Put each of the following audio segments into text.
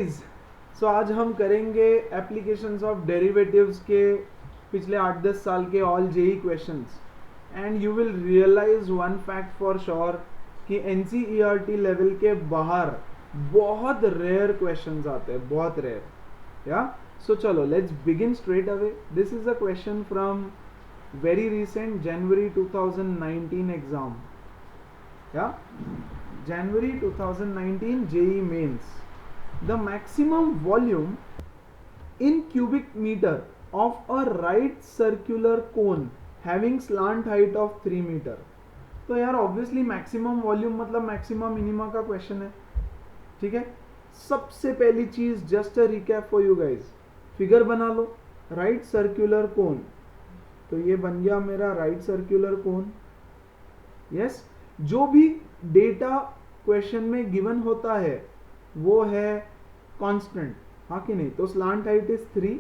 सो आज हम करेंगे एप्लीकेशंस ऑफ डेरिवेटिव्स के पिछले 8-10 साल के all JEE questions and you will realise one fact for sure कि एनसीईआरटी लेवल के बाहर बहुत रेयर क्वेश्चंस आते हैं, बहुत रेयर। या सो चलो let's begin straight away. This is a question from very recent January 2019 exam, या January 2019 JEE mains. The maximum volume in cubic meter of a right circular cone having slant height of 3 meter. तो यार obviously maximum volume मतलब maximum minima का question है, ठीक है। सबसे पहली चीज just a recap for you guys, figure बना लो। राइट सर्कुलर कोन, तो ये बन गया मेरा राइट सर्कुलर कोन। यस, जो भी डेटा क्वेश्चन में गिवन होता है वो है कांस्टेंट, हाँ कि नहीं। तो slant height is 3,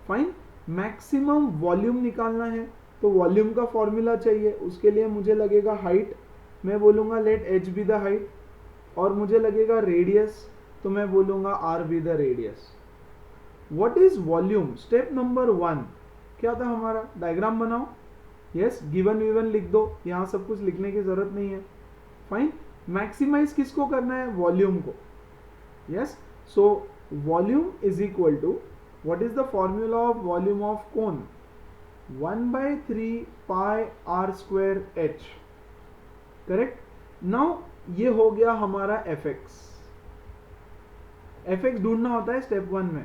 fine. Maximum volume निकालना है तो वॉल्यूम का फॉर्मूला चाहिए, उसके लिए मुझे लगेगा हाइट, मैं बोलूंगा let H be the height, और मुझे लगेगा रेडियस, तो मैं बोलूंगा R be the radius. What is volume? Step number 1 क्या था हमारा? डायग्राम बनाओ। यस, गिवन विवन लिख दो, यहां सब कुछ लिखने की जरूरत नहीं है, फाइन। मैक्सिमाइज किसको करना है? वॉल्यूम को। Yes, so volume is equal to, what is the formula of volume of cone? 1/3 pi R square H, correct. Now ये हो गया हमारा एफ एक्स। एफ एक्स ढूंढना होता है स्टेप 1 में।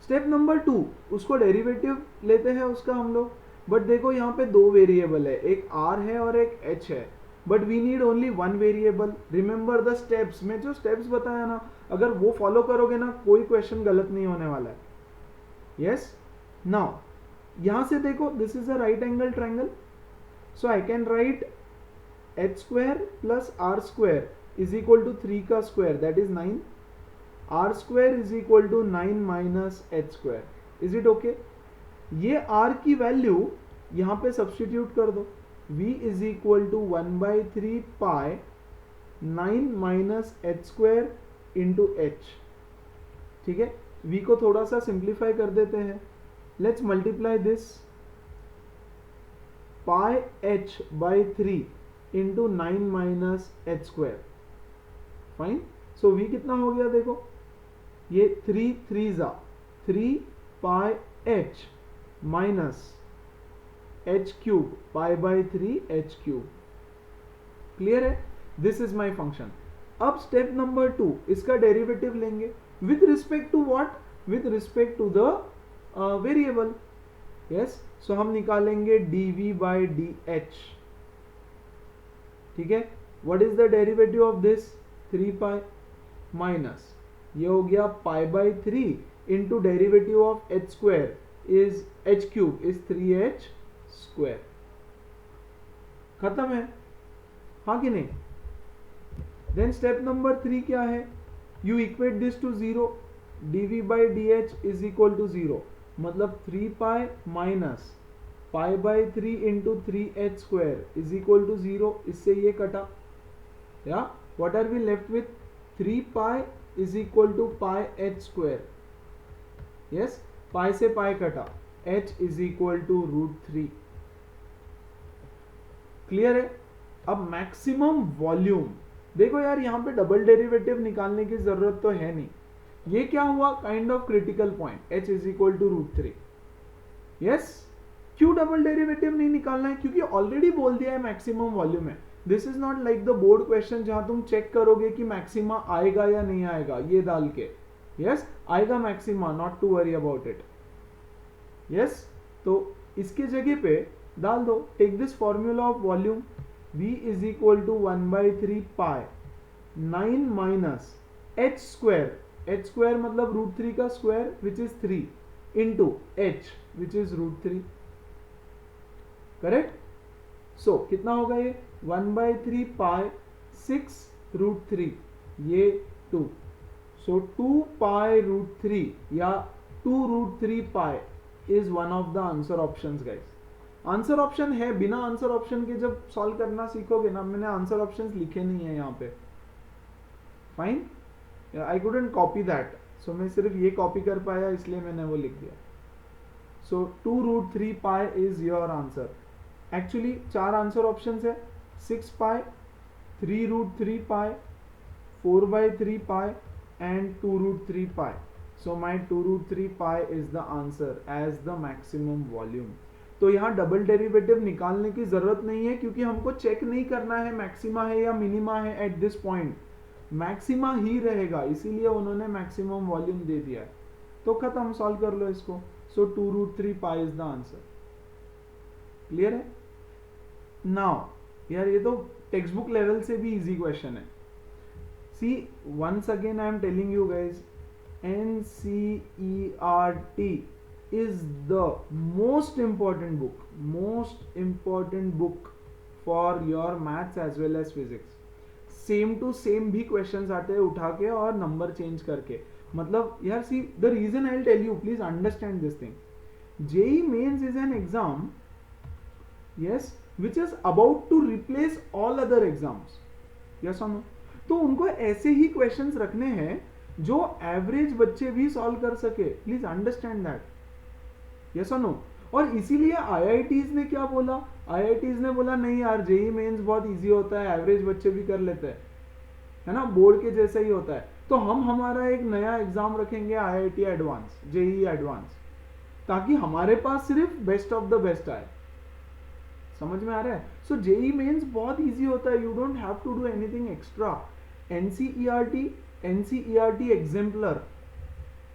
स्टेप नंबर 2, उसको डेरिवेटिव लेते हैं उसका हम लोग। बट देखो यहाँ पे दो वेरिएबल है, एक r है और एक h है, but we need only one variable. Remember the steps, में जो स्टेप्स बताया ना, अगर वो फॉलो करोगे ना कोई क्वेश्चन गलत नहीं होने वाला है। यस, नाउ यहां से देखो, this is a right angle triangle, so I can write h square plus r square is equal to 3 का square, that is 9। r square is equal to 9 minus h square. Is it okay? ये r की value यहां पे substitute कर दो। v is equal to 1/3 pi 9 minus H square into H, ठीक है। v को थोड़ा सा सिंप्लीफाई कर देते हैं, let's multiply this, pi h by 3 into 9 minus H square, fine. So v कितना हो गया देखो, ये 3 3 pi h minus h cube pi by 3 h cube. Clear है? This is my function. अब स्टेप नंबर 2, इसका डेरिवेटिव लेंगे with respect to what? With respect to the variable. Yes, so हम निकालेंगे dv बाई dh, ठीक है। What is the derivative of this? 3 pi minus ये हो गया पाई by 3 into derivative of H square is H cube is 3h square. खत्म है, हाँ कि नहीं? देन स्टेप नंबर 3 क्या है? You equate this to 0, dv by dh is equal to 0, मतलब 3 pi minus pi by 3 into 3h square is equal to 0। इससे ये कटा, या what are we left with? 3 pi is equal to pi h square. Yes, pi से pi कटा, h is equal to √3। Clear है? अब maximum volume देखो यार, यहां पे डबल डेरिवेटिव निकालने की जरूरत तो है नहीं। ये क्या हुआ? Kind of critical point, h is equal to √3। Yes, क्यों डबल डेरिवेटिव नहीं निकालना है? क्योंकि ऑलरेडी बोल दिया है मैक्सिमम वॉल्यूम है। This is not like the board question जहां तुम चेक करोगे कि मैक्सिमा आएगा या नहीं आएगा ये डाल के। यस, आएगा maxima, not to worry about it. Yes, तो इसके जगह पे डाल दो, take this formula of volume, v is equal to 1/3 pi 9 minus h square, h square मतलब √3 का square which is 3 into h which is √3, correct. So कितना होगा ये? 1/3 पाई 6√3, ये 2, सो 2 पाई √3 या 2√3 pi is one of the answer options guys. Answer option है, बिना answer option के जब सॉल्व करना सीखोगे ना, मैंने आंसर ऑप्शंस लिखे नहीं है यहाँ पे, fine. I couldn't copy that, so मैं सिर्फ ये कॉपी कर पाया इसलिए मैंने वो लिख दिया. सो 2√3 pi is your answer. Actually 4 answer option है, 6 पाई, 3√3 पाई, 4/3 पाई and 2√3 pi. So my 2√3 pi is the answer as the maximum volume. तो यहाँ डबल डेरिवेटिव निकालने की जरूरत नहीं है क्योंकि हमको चेक नहीं करना है मैक्सिमा है या मिनिमा है एट दिस पॉइंट. मैक्सिमा ही रहेगा, इसीलिए उन्होंने मैक्सिमम वॉल्यूम दे दिया है. तो खत्म, सॉल्व कर लो इसको. सो 2√3 pi is the answer. Clear है? नाउ यार ये तो टेक्स्ट बुक लेवल से भी इजी क्वेश्चन है. See once again I am telling you guys, NCERT is the most important book for your maths as well as physics. Same to same भी questions आते हैं उठा के और नंबर चेंज करके. मतलब यार see the reason I will tell you, please understand this thing. JEE mains is an exam, yes, which is about to replace all other exams. Yes और नो? तो उनको ऐसे ही क्वेश्चंस रखने हैं जो एवरेज बच्चे भी सॉल्व कर सके. Please understand that. यस और नो? और इसीलिए IITs ने क्या बोला, IITs ने बोला नहीं यार JEE मेंस बहुत इजी होता है, एवरेज बच्चे भी कर लेते हैं, है ना, बोर्ड के जैसा ही होता है. तो हम हमारा एक नया एग्जाम रखेंगे IIT एडवांस, JEE एडवांस, ताकि हमारे पास सिर्फ बेस्ट ऑफ द बेस्ट आए. समझ में आ रहा है? सो JEE मेंस बहुत इजी होता है, you don't have to do anything extra. NCERT exemplar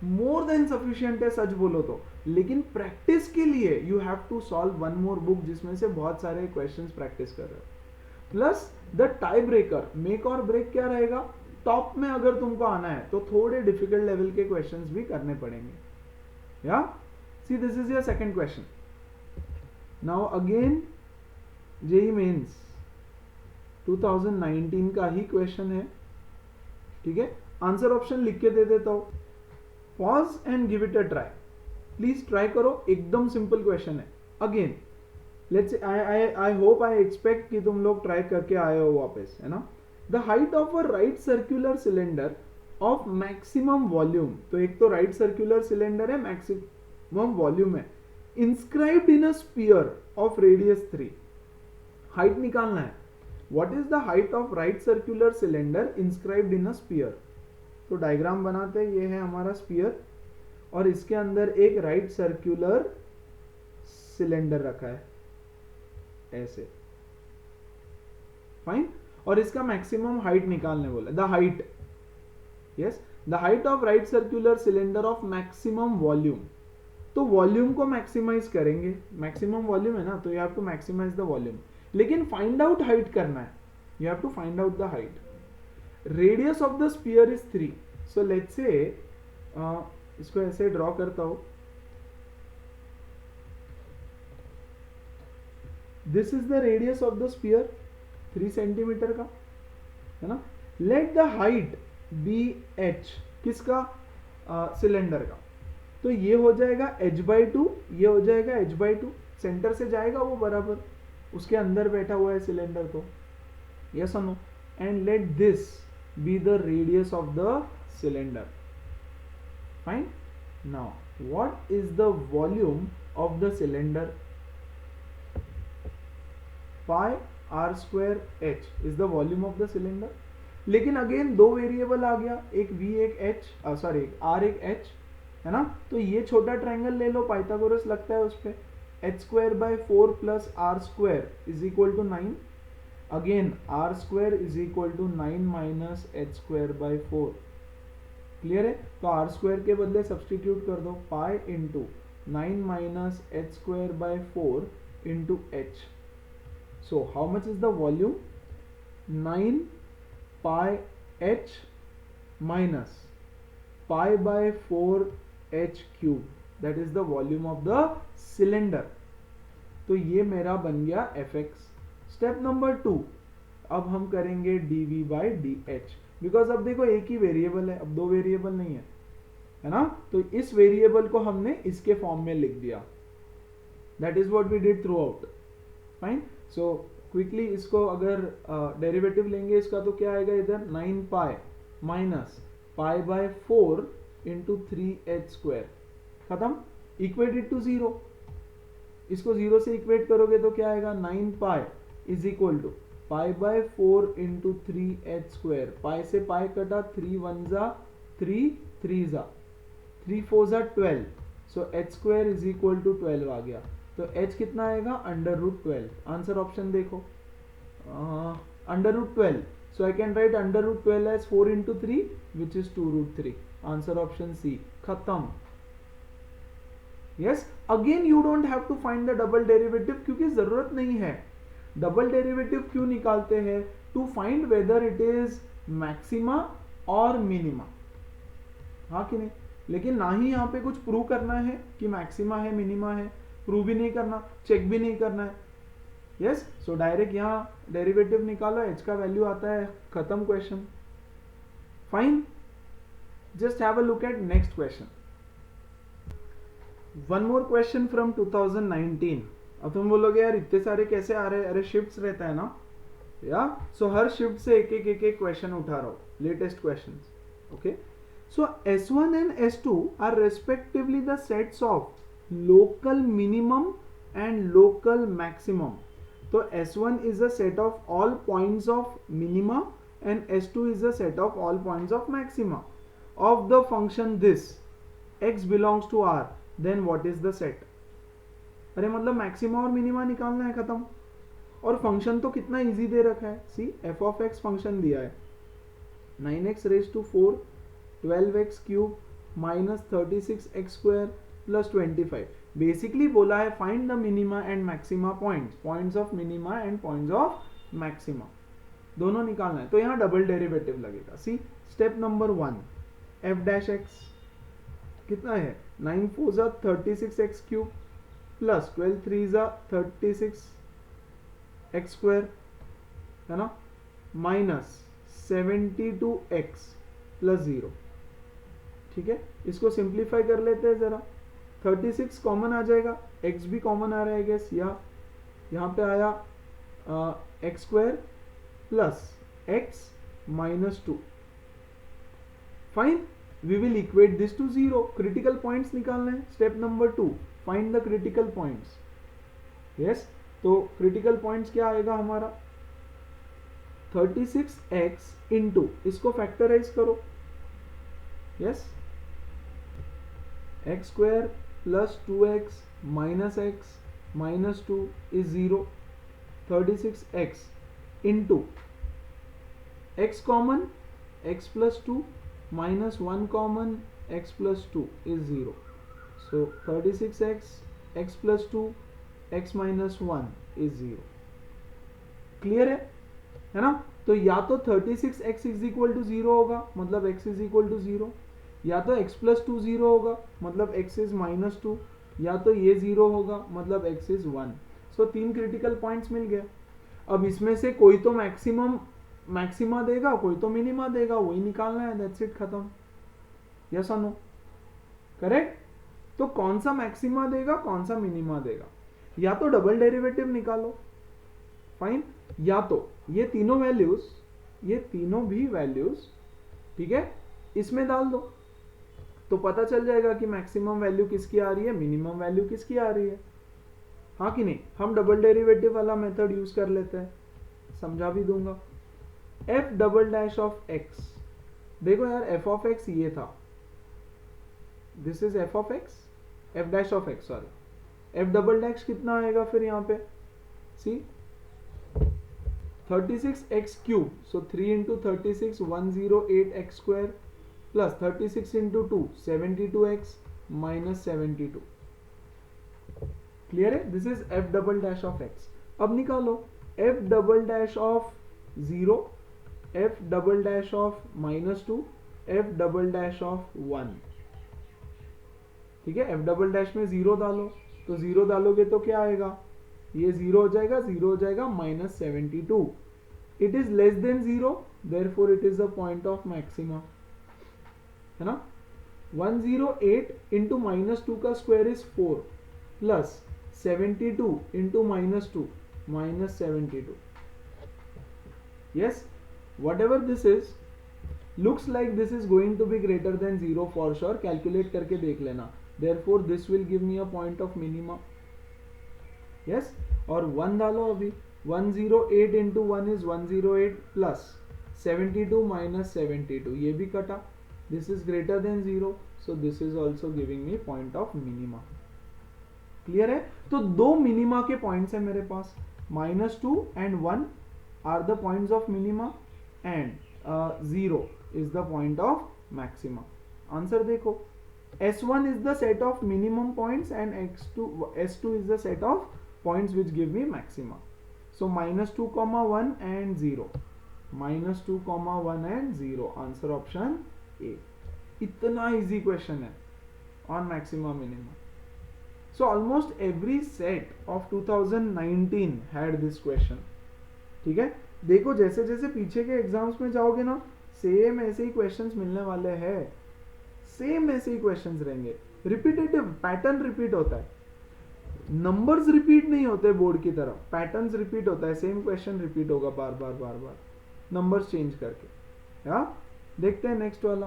more than sufficient है सच बोलो तो, लेकिन प्रैक्टिस के लिए you have to solve one more book जिसमें से बहुत सारे क्वेश्चंस प्रैक्टिस कर रहे हो. Plus the tie breaker, make और ब्रेक क्या रहेगा, टॉप में अगर तुमको आना है तो थोड़े डिफिकल्ट लेवल के क्वेश्चंस भी करने पड़ेंगे. या see this is your second question. Now again JEE mains 2019 का ही क्वेश्चन है. ठीक है, आंसर ऑप्शन लिख के दे देता हूं. Pause and give it a try. Please try करो, एकदम सिंपल क्वेश्चन है. Again let's I hope I expect कि तुम लोग ट्राई करके आए हो वापस, है ना. The height of a right circular cylinder of maximum volume. तो एक तो राइट सर्कुलर सिलेंडर है, मैक्सिमम वॉल्यूम है, inscribed in a sphere of radius 3. Height निकालना है. What is the height of right circular cylinder inscribed in a sphere? तो diagram बनाते हैं. ये है हमारा स्पीयर और इसके अंदर एक राइट सर्कुलर सिलेंडर रखा है ऐसे. फाइन. और इसका मैक्सिमम हाइट निकालने बोला. The height, yes, the height of right circular cylinder of maximum volume. तो वॉल्यूम को मैक्सिमाइज करेंगे, मैक्सिमम वॉल्यूम है ना, तो you have to maximise the volume. लेकिन फाइंड आउट हाइट करना है. You have to find out the height. Radius of the sphere is 3. So let's say इसको ऐसे ड्रॉ करता हूं. This is the radius of the sphere, 3 centimetre का, है ना. Let the height be h. किसका? सिलेंडर का. तो ये हो जाएगा h/2, ये हो जाएगा h/2. सेंटर से जाएगा वो बराबर, उसके अंदर बैठा हुआ है सिलेंडर. तो यस और no? And let this be the radius of the cylinder. Fine. Now what is the volume of the cylinder? Pi r² h is the volume of the cylinder. लेकिन अगेन दो variable आ गया, एक v एक h, sorry एक r एक h, है ना. तो ये छोटा ट्रायंगल ले लो, पाइथागोरस लगता है उस पर. h²/4 plus r² is equal to 9. Again r² is equal to 9 minus h²/4. Clear है? तो r² के बदले सब्सटीट्यूट कर दो, pi into 9 minus h²/4 into h. So how much is the volume? 9 pi h minus pi/4 h cube. That is the volume of the cylinder. तो ये मेरा बन गया fx. स्टेप नंबर 2, अब हम करेंगे dv/dh. बिकॉज अब देखो एक ही वेरिएबल है, अब दो वेरिएबल नहीं है, है ना. तो इस वेरिएबल को हमने इसके फॉर्म में लिख दिया. That is what we did throughout. Fine. So quickly इसको अगर डेरिवेटिव लेंगे इसका तो क्या आएगा इधर, 9 पाई minus pi by 4 into 3h²। खत्म। इक्वेट इट टू 0, इसको 0 से इक्वेट करोगे तो क्या आएगा, 9 pi is equal to pi by 4 into 3h²। Pi से पाई कटा, 3 1 जा 3, 3 जा 3 4 जा 12, सो h² इज इक्वल टू 12 आ गया। तो h कितना आएगा, √12। आंसर ऑप्शन देखो, √12, so I can write √12 as 4 into 3 which is 2√3। Answer option C. खत्म। yes, again you don't have to find the double derivative क्योंकि जरूरत नहीं है। डबल डेरिवेटिव क्यों निकालते हैं, to find whether it is maxima और मिनिमा, हाँ कि नहीं। लेकिन ना ही यहाँ पे कुछ प्रूव करना है कि मैक्सिमा है मिनिमा है, प्रूव भी नहीं करना, चेक भी नहीं करना है। यस, सो डायरेक्ट यहाँ डेरिवेटिव निकालो, एच का वैल्यू आता है, खत्म question. Fine, just have a look at next question. One more question from 2019। अब तुम बोलोगे यार इतने सारे कैसे आ रहे हैं, अरे शिफ्ट्स रहता है ना, या सो हर शिफ्ट से एक एक क्वेश्चन उठा रहा हूँ, latest questions. Okay, so S1 and S2 are respectively the sets of local minimum and local maximum। तो S1 is a set of all points of minima and S2 is a set of all points of maxima of the function this x belongs to R, then what is the set। अरे मतलब maxima और minima निकालना है, खत्म। और function तो कितना easy दे रखा है, सी f of x फंक्शन दिया है 9x⁴ 12x³ minus 36x² plus 25। Basically बोला है find the minima and maxima points of minima and points of maxima, दोनों निकालना है। तो यहाँ डबल डेरिवेटिव लगेगा। सी स्टेप नंबर 1, f' कितना है, 9 4 जा 36x³ प्लस 12 3 जा 36x², है ना, माइनस 72x प्लस 0। ठीक है, इसको सिंप्लीफाई कर लेते हैं जरा। 36 कॉमन आ जाएगा, x भी कॉमन आ रहा है गेस, या यहाँ पे आया x² plus x minus 2। Fine, we will equate this to 0। Critical points निकालना है। Step number 2, find the critical points. Yes, तो क्रिटिकल पॉइंट्स क्या आएगा हमारा, 36x इंटू, इसको फैक्टराइज करो। Yes, x² plus 2x minus x minus 2 is 0। 36x into x common, x plus 2 minus 1 common, x plus 2 is 0। So 36x, x plus 2, x minus 1 is 0। Clear है ना। तो या तो 36x इज इक्वल टू 0 होगा, मतलब x is equal to 0, या तो x plus 2 0 होगा, मतलब x इज माइनस 2, या तो ये 0 होगा, मतलब x is 1। So 3 critical points मिल गए। अब इसमें से कोई तो मैक्सिमा देगा, कोई तो मिनिमा देगा, वही निकालना है, दैट्स इट, खत्म। यस और नो, करेक्ट। तो कौन सा मैक्सिमा देगा, कौन सा मिनिमा देगा, या तो डबल डेरिवेटिव निकालो, फाइन, या तो ये तीनों वैल्यूज, ये तीनों भी वैल्यूज, ठीक है, इसमें डाल दो, तो पता चल जाएगा कि मैक्सिमम वैल्यू किसकी आ रही है, मिनिमम वैल्यू किसकी आ रही है, हाँ कि नहीं। हम डबल डेरिवेटिव वाला मेथड यूज कर लेते हैं, समझा भी दूंगा। f' ऑफ x, देखो यार f ऑफ x ये था, this is f of x, f' of x, sorry, f' कितना आएगा फिर यहाँ पे, सी 36x³ so 3 into 36 108x² plus 36 into 2 72x minus 72। Clear है, this is f' of x। अब निकालो f' of 0, f' of -2, f' of 1। ठीक है, f' में 0 डालो, तो 0 डालोगे तो क्या आएगा, ये 0 हो जाएगा, 0 हो जाएगा, -72। It is less than 0, therefore it is the point of maxima, है ना। 108 इंटू -2 का square is 4 plus 72 into -2 -72। Yes, whatever this is, looks like this is going to be greater than 0 for sure, calculate करके देख लेना. Therefore this will give me a point of minima. Yes, और 1 डालो अभी. 108 into 1 is 108 plus 72 minus 72, ये भी कटा. This is greater than 0, so this is also giving me point of minima. Clear है? तो दो मिनिमा के पॉइंट्स है मेरे पास. -2 and 1 are the points of minima and 0 is the point of maxima. Answer देखो, S1 is the set of minimum points and S2 is the set of points which give me maxima. So -2, 1 and 0. -2, 1 and 0. Answer option A. इतना easy question है on maxima minima. So almost every set of 2019 had this question. ठीक है, देखो जैसे जैसे पीछे के exams में जाओगे ना, सेम ऐसे ही क्वेश्चंस मिलने वाले हैं. सेम ऐसे ही क्वेश्चंस रहेंगे. रिपीटेटिव पैटर्न रिपीट होता है, नंबर्स रिपीट नहीं होते बोर्ड की तरह, पैटर्न्स रिपीट होता है. सेम क्वेश्चन रिपीट होगा बार बार बार बार, नंबर्स चेंज करके. या देखते हैं नेक्स्ट वाला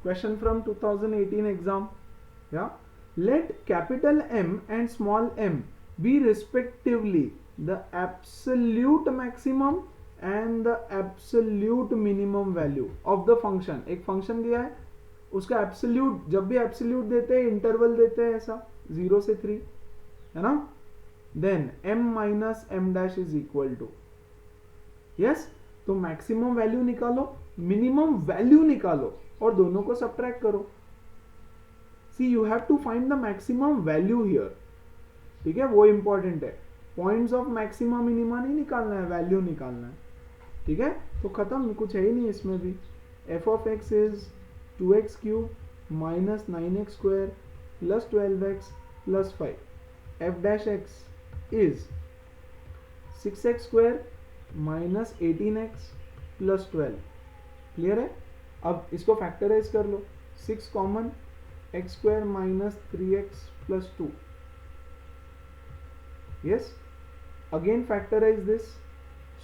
क्वेश्चन फ्रॉम 2018 एग्जाम. या let capital M and small m be respectively the absolute maximum and the absolute minimum value of the function. एक फंक्शन दिया है, उसका एब्सोल्यूट, जब भी एब्सोल्यूट देते हैं इंटरवल देते हैं ऐसा 0 से 3, है ना. Then m minus m dash is equal to, yes, तो मैक्सिमम वैल्यू निकालो, मिनिमम वैल्यू निकालो और दोनों को सब्ट्रैक्ट करो. See you have to find the maximum value here. ठीक है, वो इंपॉर्टेंट है. पॉइंट्स ऑफ मैक्सिमा मिनिमा नहीं निकालना है, वैल्यू निकालना है. ठीक है, तो खत्म, कुछ है ही नहीं इसमें भी. f of x is 2x cube minus 9x square plus 12x plus 5. f dash x is 6x square minus 18x plus 12. Clear है? अब इसको फैक्टराइज कर लो. 6 common, x square minus 3x plus 2. Yes, again factorise this,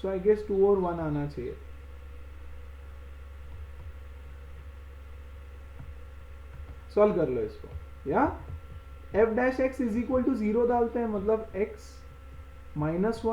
so I guess 2 और 1 आना चाहिए. Solve कर लो इसको. या f dash x is equal to 0 डालते हैं, मतलब x माइनस 1